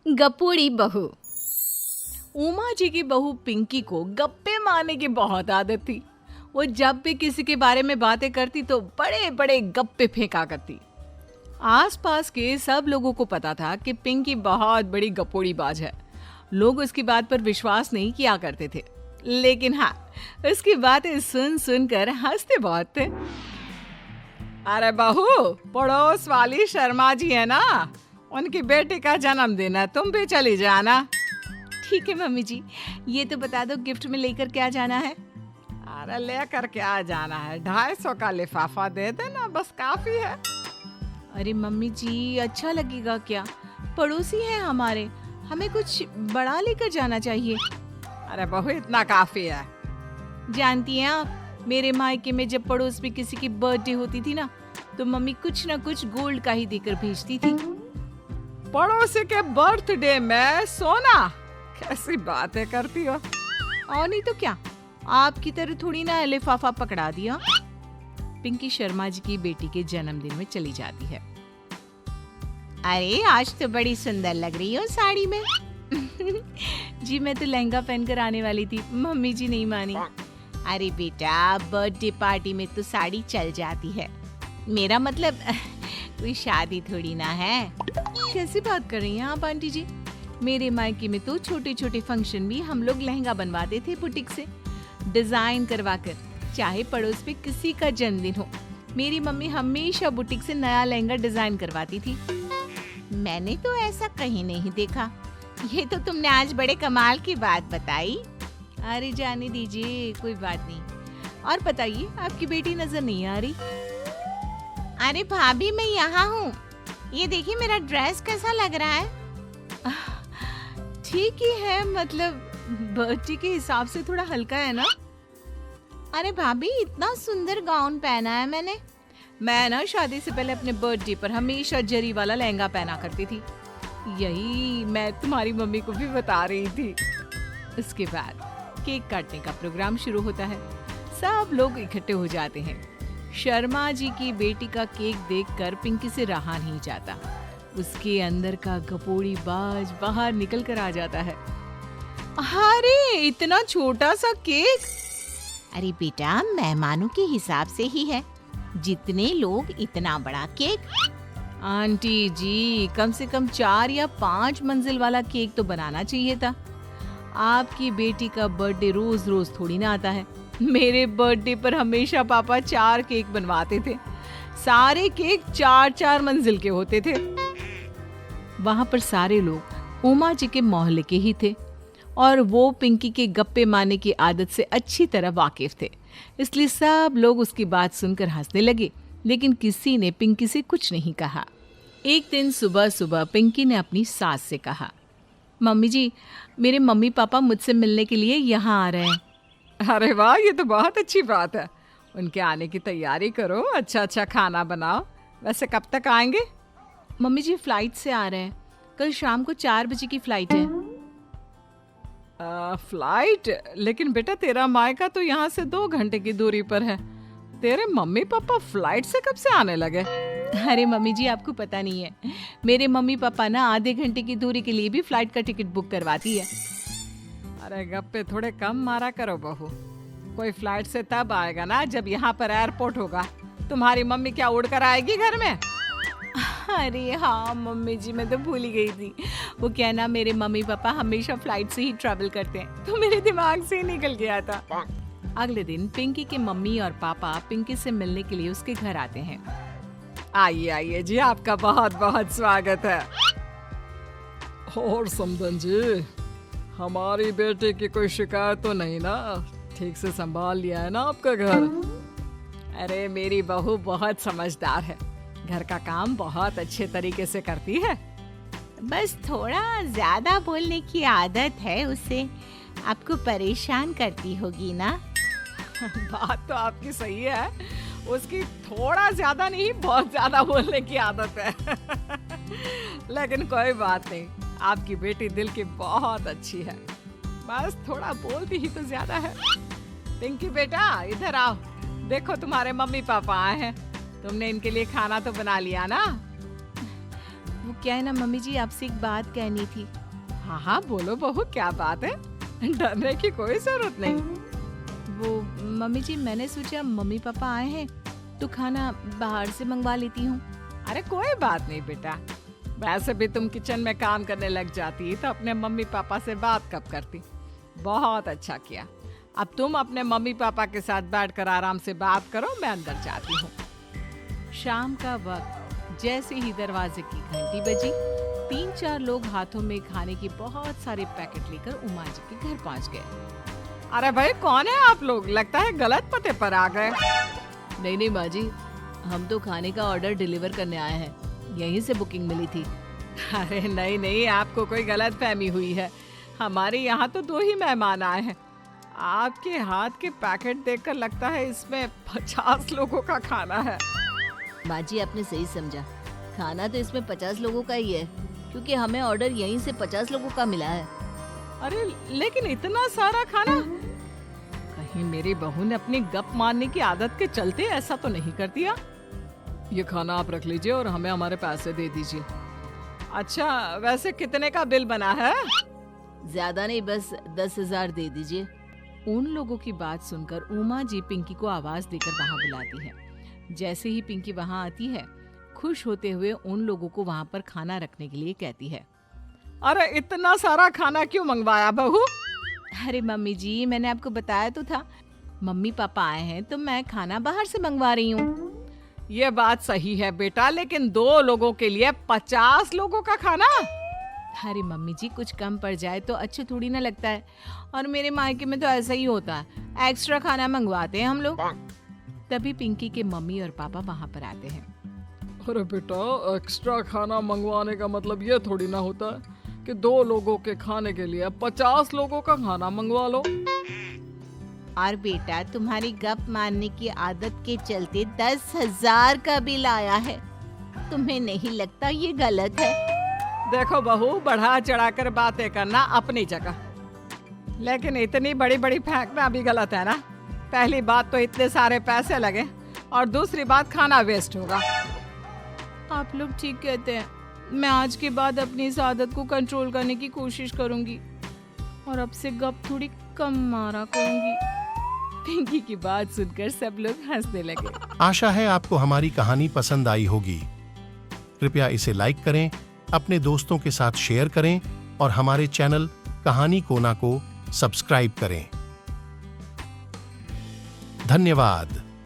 गपोड़ी बहू। उमा जी की बहू पिंकी को गप्पे मारने की बहुत आदत थी। वो जब भी किसी के बारे में बातें करती तो बड़े बड़े गप्पे फेंका करती। आसपास के सब लोगों को पता था कि पिंकी बहुत बड़ी गपोड़ी बाज है। लोग उसकी बात पर विश्वास नहीं किया करते थे, लेकिन हाँ, उसकी बातें सुन सुनकर हंसते बहुत थे। अरे बहू, पड़ोस वाली शर्मा जी है ना, उनकी बेटी का जन्मदिन है, तुम भी चली जाना। ठीक है मम्मी जी, ये तो बता दो गिफ्ट में लेकर क्या जाना है। अरे लेकर क्या जाना है, 250 का लिफाफा दे देना, बस काफी है। अरे मम्मी जी, अच्छा लगेगा क्या? पड़ोसी हैं हमारे, हमें कुछ बड़ा लेकर जाना चाहिए। अरे बहू, इतना काफी है। जानती हैं आप, मेरे मायके में जब पड़ोस में किसी की बर्थडे होती थी ना, तो मम्मी कुछ ना कुछ गोल्ड का ही देकर भेजती थी। पड़ोसी के बर्थडे में सोना? कैसी बातें करती हो। और नहीं तो क्या, आपकी तरह थोड़ी ना लिफाफा पकड़ा दिया। पिंकी शर्मा जी की बेटी के जन्मदिन में चली जाती है। अरे आज तो बड़ी सुंदर लग रही हो साड़ी में। जी मैं तो लहंगा पहनकर आने वाली थी, मम्मी जी नहीं मानी। अरे बेटा, बर्थडे पार्टी में तो साड़ी चल जाती है, मेरा मतलब कोई शादी थोड़ी ना है। कैसी बात कर रही हैं आप आंटी जी? मेरे मायके में तो छोटे छोटे फंक्शन भी हम लोग लहंगा बनवाते थे बुटीक से, डिजाइन करवा कर। चाहे पड़ोस में किसी का जन्मदिन हो, मेरी मम्मी हमेशा बुटीक से नया लहंगा डिजाइन करवाती थी। मैंने तो ऐसा कहीं नहीं देखा, ये तो तुमने आज बड़े कमाल की बात बताई। अरे जाने दीजिए, कोई बात नहीं। और बताइए, आपकी बेटी नजर नहीं आ रही। अरे भाभी, मैं यहाँ हूँ, ये देखिए मेरा ड्रेस कैसा लग रहा है। ठीक ही है, मतलब बर्थडे के हिसाब से थोड़ा हल्का है ना। अरे भाभी, इतना सुंदर गाउन पहना है मैंने। मैं ना शादी से पहले अपने बर्थडे पर हमेशा जरी वाला लहंगा पहना करती थी। यही मैं तुम्हारी मम्मी को भी बता रही थी। उसके बाद केक काटने का प्रोग्राम शुरू होता है। सब लोग इकट्ठे हो जाते हैं। शर्मा जी की बेटी का केक देखकर पिंकी से रहा नहीं जाता। उसके अंदर का गपोड़ी बाज बाहर निकल कर आ जाता है। अरे इतना छोटा सा केक! अरे बेटा, मेहमानों के हिसाब से ही है, जितने लोग इतना बड़ा केक। आंटी जी, कम से कम 4 या 5 मंजिल वाला केक तो बनाना चाहिए था। आपकी बेटी का बर्थडे रोज रोज थोड़ी ना आता है। मेरे बर्थडे पर हमेशा पापा 4 केक बनवाते थे। सारे केक 4-4 मंजिल के होते थे। वहां पर सारे लोग उमा जी के मोहल्ले के ही थे और वो पिंकी के गप्पे मारने की आदत से अच्छी तरह वाकिफ थे, इसलिए सब लोग उसकी बात सुनकर हंसने लगे, लेकिन किसी ने पिंकी से कुछ नहीं कहा। एक दिन सुबह सुबह पिंकी ने अपनी सास से कहा, मम्मी जी, मेरे मम्मी पापा मुझसे मिलने के लिए यहाँ आ रहे हैं। अरे वाह, ये तो बहुत अच्छी बात है। उनके आने की तैयारी करो, अच्छा अच्छा खाना बनाओ। वैसे कब तक आएंगे? मम्मी जी फ्लाइट से आ रहे हैं, कल शाम को 4 बजे की फ्लाइट है। फ्लाइट? लेकिन बेटा, तेरा मायका तो यहाँ से 2 घंटे की दूरी पर है। तेरे मम्मी पापा फ्लाइट से कब से आने लगे? अरे मम्मी जी, आपको पता नहीं है, मेरे मम्मी पापा ना आधे घंटे की दूरी के लिए भी फ्लाइट का टिकट बुक करवाती है। अरे गप्पे थोड़े कम मारा करो बहू, कोई फ्लाइट से तब आएगा ना जब यहाँ पर एयरपोर्ट होगा। तुम्हारी मम्मी क्या उड़कर आएगी घर में? अरे हाँ मम्मी जी, मैं तो भूल ही गई थी। वो क्या ना, मेरे मम्मी पापा हमेशा फ्लाइट से ही ट्रैवल करते हैं, तो मेरे दिमाग से ही निकल गया था। अगले दिन पिंकी के मम्मी और पापा पिंकी से मिलने के लिए उसके घर आते हैं। आइए आइए जी, आपका बहुत बहुत स्वागत है। और समदन जी, हमारी बेटी की कोई शिकायत तो नहीं ना? ठीक से संभाल लिया है ना आपका घर? अरे मेरी बहू बहुत समझदार है, घर का काम बहुत अच्छे तरीके से करती है। बस थोड़ा ज्यादा बोलने की आदत है उसे, आपको परेशान करती होगी ना? बात तो आपकी सही है, उसकी थोड़ा ज्यादा नहीं बहुत ज्यादा बोलने की आदत है। लेकिन कोई बात नहीं, आपकी बेटी दिल की बहुत अच्छी है, बस थोड़ा बोलती ही तो ज्यादा है। पिंकी बेटा, इधर आओ, देखो तुम्हारे मम्मी पापा आए हैं। तुमने इनके लिए खाना तो बना लिया ना? वो क्या है ना मम्मी जी, आपसे एक बात कहनी थी। हाँ हाँ बोलो बहू, क्या बात है, डरने की कोई जरूरत नहीं। वो मम्मी जी, मैंने सोचा मम्मी पापा आए हैं तो खाना बाहर से मंगवा लेती हूँ। अरे कोई बात नहीं बेटा, वैसे भी तुम किचन में काम करने लग जाती तो अपने मम्मी पापा से बात कब करती। बहुत अच्छा किया। अब तुम अपने मम्मी पापा के साथ बैठकर आराम से बात करो, मैं अंदर जाती हूँ। शाम का वक्त जैसे ही दरवाजे की घंटी बजी, 3-4 लोग हाथों में खाने की बहुत सारे पैकेट लेकर उमा जी के घर पहुँच गए। अरे भाई कौन है आप लोग, लगता है गलत पते पर आ गए। नहीं नहीं माँ जी, हम तो खाने का ऑर्डर डिलीवर करने आए हैं, यहीं से बुकिंग मिली थी। अरे नहीं नहीं, आपको कोई गलत फहमी हुई है। हमारे यहाँ तो 2 ही मेहमान आए हैं। आपके हाथ के पैकेट देखकर लगता है इसमें 50 लोगों का खाना है। माँ जी आपने सही समझा, खाना तो इसमें 50 लोगों का ही है, क्योंकि हमें ऑर्डर यहीं से 50 लोगों का मिला है। अरे लेकिन इतना सारा खाना, कहीं मेरी बहू ने अपनी गप मारने की आदत के चलते ऐसा तो नहीं कर दिया। ये खाना आप रख लीजिए और हमें हमारे पैसे दे दीजिए। अच्छा वैसे कितने का बिल बना है? ज्यादा नहीं, बस 10,000 दे दीजिए। उन लोगों की बात सुनकर उमा जी पिंकी को आवाज देकर वहाँ बुलाती है। जैसे ही पिंकी वहाँ आती है, खुश होते हुए उन लोगों को वहाँ पर खाना रखने के लिए कहती है। अरे इतना सारा खाना क्यों मंगवाया बहू? अरे मम्मी जी, मैंने आपको बताया तो था, मम्मी पापा आए हैं तो मैं खाना बाहर से मंगवा रही हूँ। ये बात सही है बेटा, लेकिन 2 लोगों के लिए 50 लोगों का खाना? अरे मम्मी जी, कुछ कम पड़ जाए तो अच्छा थोड़ी ना लगता है, और मेरे मायके में तो ऐसा ही होता है, एक्स्ट्रा खाना मंगवाते हैं हम लोग। तभी पिंकी के मम्मी और पापा वहाँ पर आते हैं। अरे बेटा, एक्स्ट्रा खाना मंगवाने का मतलब ये थोड़ी ना होता है कि 2 लोगों के खाने के लिए 50 लोगों का खाना मंगवा लो। और बेटा, तुम्हारी गप मारने की आदत के चलते 10,000 का बिल आया है, तुम्हें नहीं लगता ये गलत है? देखो बहू, बढ़ा चढ़ाकर बातें करना अपनी जगह, लेकिन इतनी बड़ी बड़ी फेंकना भी गलत है ना। पहली बात तो इतने सारे पैसे लगे, और दूसरी बात खाना वेस्ट होगा। आप लोग ठीक कहते हैं, मैं आज के बाद अपनी इस आदत को कंट्रोल करने की कोशिश करूंगी और अब से गप थोड़ी कम मारा करूंगी। पिंकी की बात सुनकर सब लोग हंसने लगे। आशा है आपको हमारी कहानी पसंद आई होगी। कृपया इसे लाइक करें, अपने दोस्तों के साथ शेयर करें और हमारे चैनल कहानी कोना को सब्सक्राइब करें। धन्यवाद।